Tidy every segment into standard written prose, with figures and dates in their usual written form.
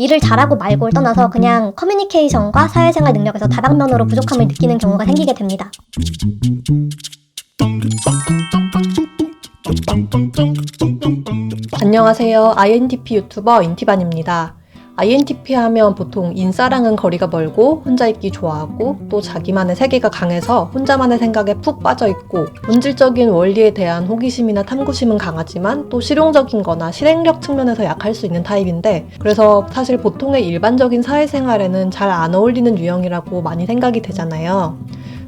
일을 잘하고 말고를 떠나서 그냥 커뮤니케이션과 사회생활 능력에서 다방면으로 부족함을 느끼는 경우가 생기게 됩니다. 안녕하세요. INTP 유튜버 인티반입니다. INTP 하면 보통 인싸랑은 거리가 멀고 혼자 있기 좋아하고 또 자기만의 세계가 강해서 혼자만의 생각에 푹 빠져있고 본질적인 원리에 대한 호기심이나 탐구심은 강하지만 또 실용적인 거나 실행력 측면에서 약할 수 있는 타입인데, 그래서 사실 보통의 일반적인 사회생활에는 잘 안 어울리는 유형이라고 많이 생각이 되잖아요.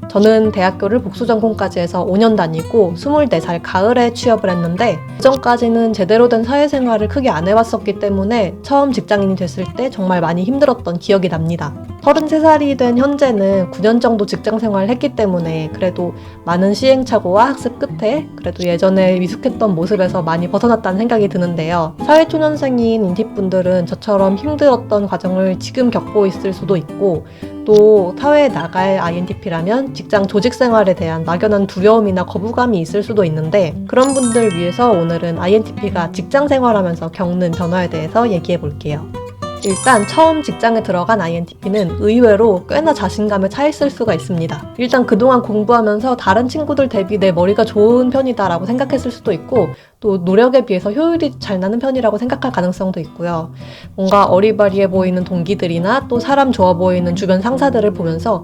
저는 대학교를 복수전공까지 해서 5년 다니고 24살 가을에 취업을 했는데, 그전까지는 제대로 된 사회생활을 크게 안 해왔었기 때문에 처음 직장인이 됐을 때 정말 많이 힘들었던 기억이 납니다. 33살이 된 현재는 9년 정도 직장생활을 했기 때문에 그래도 많은 시행착오와 학습 끝에 그래도 예전에 미숙했던 모습에서 많이 벗어났다는 생각이 드는데요. 사회초년생인 인티분들은 저처럼 힘들었던 과정을 지금 겪고 있을 수도 있고, 또 사회에 나갈 INTP라면 직장 조직 생활에 대한 막연한 두려움이나 거부감이 있을 수도 있는데, 그런 분들 위해서 오늘은 INTP가 직장 생활하면서 겪는 변화에 대해서 얘기해 볼게요. 일단 처음 직장에 들어간 INTP는 의외로 꽤나 자신감에 차 있을 수가 있습니다. 일단 그동안 공부하면서 다른 친구들 대비 내 머리가 좋은 편이다라고 생각했을 수도 있고, 또 노력에 비해서 효율이 잘 나는 편이라고 생각할 가능성도 있고요. 뭔가 어리바리해 보이는 동기들이나 또 사람 좋아 보이는 주변 상사들을 보면서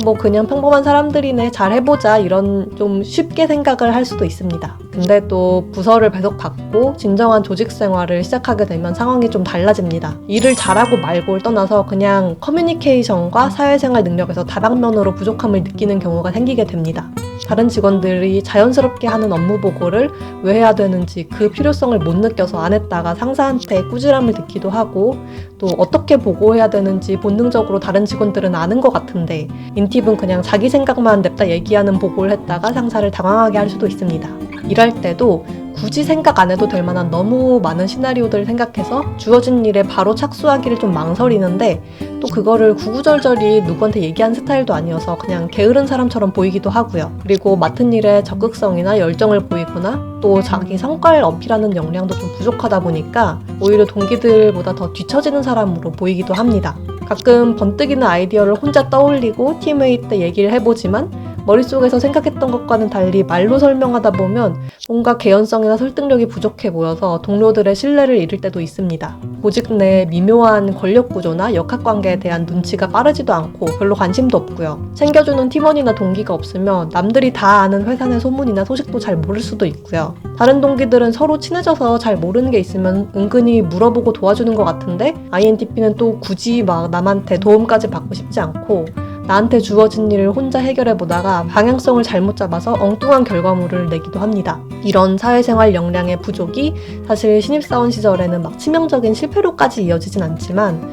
뭐 그냥 평범한 사람들이네, 잘 해보자, 이런 좀 쉽게 생각을 할 수도 있습니다. 근데 또 부서를 배속 받고 진정한 조직 생활을 시작하게 되면 상황이 좀 달라집니다. 일을 잘하고 말고를 떠나서 그냥 커뮤니케이션과 사회생활 능력에서 다방면으로 부족함을 느끼는 경우가 생기게 됩니다. 다른 직원들이 자연스럽게 하는 업무 보고를 왜 해야 되는지 그 필요성을 못 느껴서 안 했다가 상사한테 꾸지람을 듣기도 하고, 또 어떻게 보고해야 되는지 본능적으로 다른 직원들은 아는 것 같은데 인팁은 그냥 자기 생각만 냅다 얘기하는 보고를 했다가 상사를 당황하게 할 수도 있습니다. 일할 때도 굳이 생각 안 해도 될 만한 너무 많은 시나리오들을 생각해서 주어진 일에 바로 착수하기를 좀 망설이는데, 또 그거를 구구절절히 누구한테 얘기한 스타일도 아니어서 그냥 게으른 사람처럼 보이기도 하고요. 그리고 맡은 일에 적극성이나 열정을 보이거나 또 자기 성과를 어필하는 역량도 좀 부족하다 보니까 오히려 동기들보다 더 뒤처지는 사람으로 보이기도 합니다. 가끔 번뜩이는 아이디어를 혼자 떠올리고 팀회의 때 얘기를 해보지만 머릿속에서 생각했던 것과는 달리 말로 설명하다 보면 뭔가 개연성이나 설득력이 부족해 보여서 동료들의 신뢰를 잃을 때도 있습니다. 조직 내 미묘한 권력 구조나 역학관계에 대한 눈치가 빠르지도 않고 별로 관심도 없고요. 챙겨주는 팀원이나 동기가 없으면 남들이 다 아는 회사 내 소문이나 소식도 잘 모를 수도 있고요. 다른 동기들은 서로 친해져서 잘 모르는 게 있으면 은근히 물어보고 도와주는 것 같은데, INTP는 또 굳이 막 남한테 도움까지 받고 싶지 않고 나한테 주어진 일을 혼자 해결해보다가 방향성을 잘못 잡아서 엉뚱한 결과물을 내기도 합니다. 이런 사회생활 역량의 부족이 사실 신입사원 시절에는 막 치명적인 실패로까지 이어지진 않지만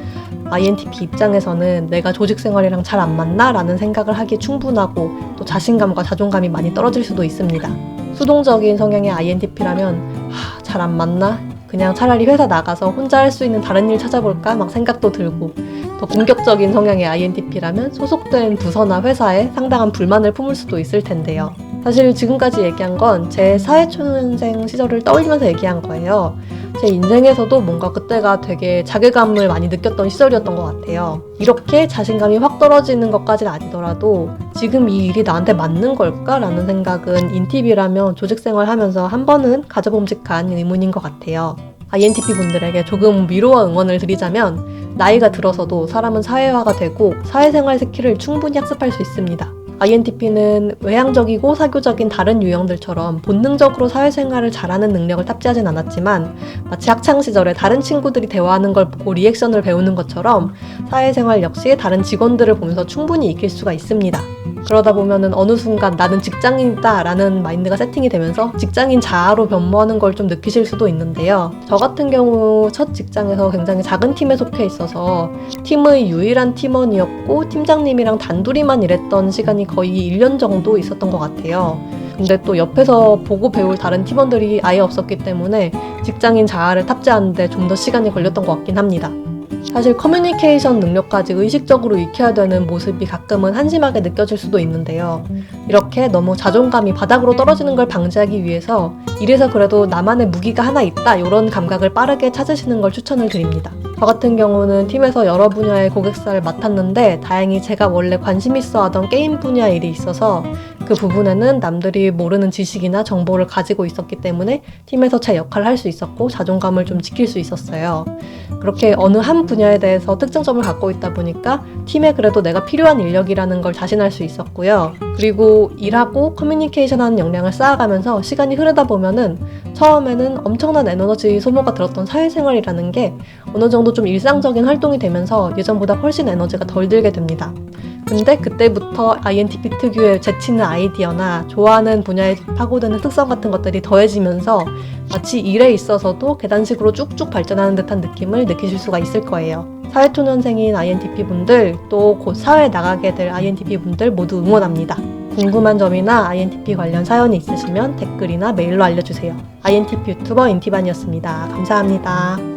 INTP 입장에서는 내가 조직생활이랑 잘 안 맞나? 라는 생각을 하기에 충분하고 또 자신감과 자존감이 많이 떨어질 수도 있습니다. 수동적인 성향의 INTP라면 잘 안 맞나? 그냥 차라리 회사 나가서 혼자 할 수 있는 다른 일 찾아볼까? 막 생각도 들고, 더 공격적인 성향의 INTP라면 소속된 부서나 회사에 상당한 불만을 품을 수도 있을 텐데요. 사실 지금까지 얘기한 건 제 사회초년생 시절을 떠올리면서 얘기한 거예요. 제 인생에서도 뭔가 그때가 되게 자괴감을 많이 느꼈던 시절이었던 것 같아요. 이렇게 자신감이 확 떨어지는 것까지는 아니더라도 지금 이 일이 나한테 맞는 걸까? 라는 생각은 인팁이라면 조직생활 하면서 한 번은 가져봄직한 의문인 것 같아요. INTP 분들에게 조금 위로와 응원을 드리자면, 나이가 들어서도 사람은 사회화가 되고 사회생활 스킬을 충분히 학습할 수 있습니다. INTP는 외향적이고 사교적인 다른 유형들처럼 본능적으로 사회생활을 잘하는 능력을 탑재하진 않았지만, 마치 학창시절에 다른 친구들이 대화하는 걸 보고 리액션을 배우는 것처럼 사회생활 역시 다른 직원들을 보면서 충분히 익힐 수가 있습니다. 그러다 보면은 어느 순간 나는 직장인이다 라는 마인드가 세팅이 되면서 직장인 자아로 변모하는 걸 좀 느끼실 수도 있는데요. 저 같은 경우 첫 직장에서 굉장히 작은 팀에 속해 있어서 팀의 유일한 팀원이었고 팀장님이랑 단둘이만 일했던 시간이 거의 1년 정도 있었던 것 같아요. 근데 또 옆에서 보고 배울 다른 팀원들이 아예 없었기 때문에 직장인 자아를 탑재하는데 좀 더 시간이 걸렸던 것 같긴 합니다. 사실 커뮤니케이션 능력까지 의식적으로 익혀야 되는 모습이 가끔은 한심하게 느껴질 수도 있는데요. 이렇게 너무 자존감이 바닥으로 떨어지는 걸 방지하기 위해서 이래서 그래도 나만의 무기가 하나 있다 이런 감각을 빠르게 찾으시는 걸 추천을 드립니다. 저 같은 경우는 팀에서 여러 분야의 고객사를 맡았는데 다행히 제가 원래 관심 있어 하던 게임 분야 일이 있어서 그 부분에는 남들이 모르는 지식이나 정보를 가지고 있었기 때문에 팀에서 제 역할을 할 수 있었고 자존감을 좀 지킬 수 있었어요. 그렇게 어느 한 분야에 대해서 특장점을 갖고 있다 보니까 팀에 그래도 내가 필요한 인력이라는 걸 자신할 수 있었고요. 그리고 일하고 커뮤니케이션하는 역량을 쌓아가면서 시간이 흐르다 보면은 처음에는 엄청난 에너지 소모가 들었던 사회생활이라는 게 어느 정도 좀 일상적인 활동이 되면서 예전보다 훨씬 에너지가 덜 들게 됩니다. 근데 그때부터 INTP 특유의 재치있는 아이디어나 좋아하는 분야에 파고드는 특성 같은 것들이 더해지면서 마치 일에 있어서도 계단식으로 쭉쭉 발전하는 듯한 느낌을 느끼실 수가 있을 거예요. 사회초년생인 INTP 분들, 또 곧 사회에 나가게 될 INTP 분들 모두 응원합니다. 궁금한 점이나 INTP 관련 사연이 있으시면 댓글이나 메일로 알려주세요. INTP 유튜버 인티반이었습니다. 감사합니다.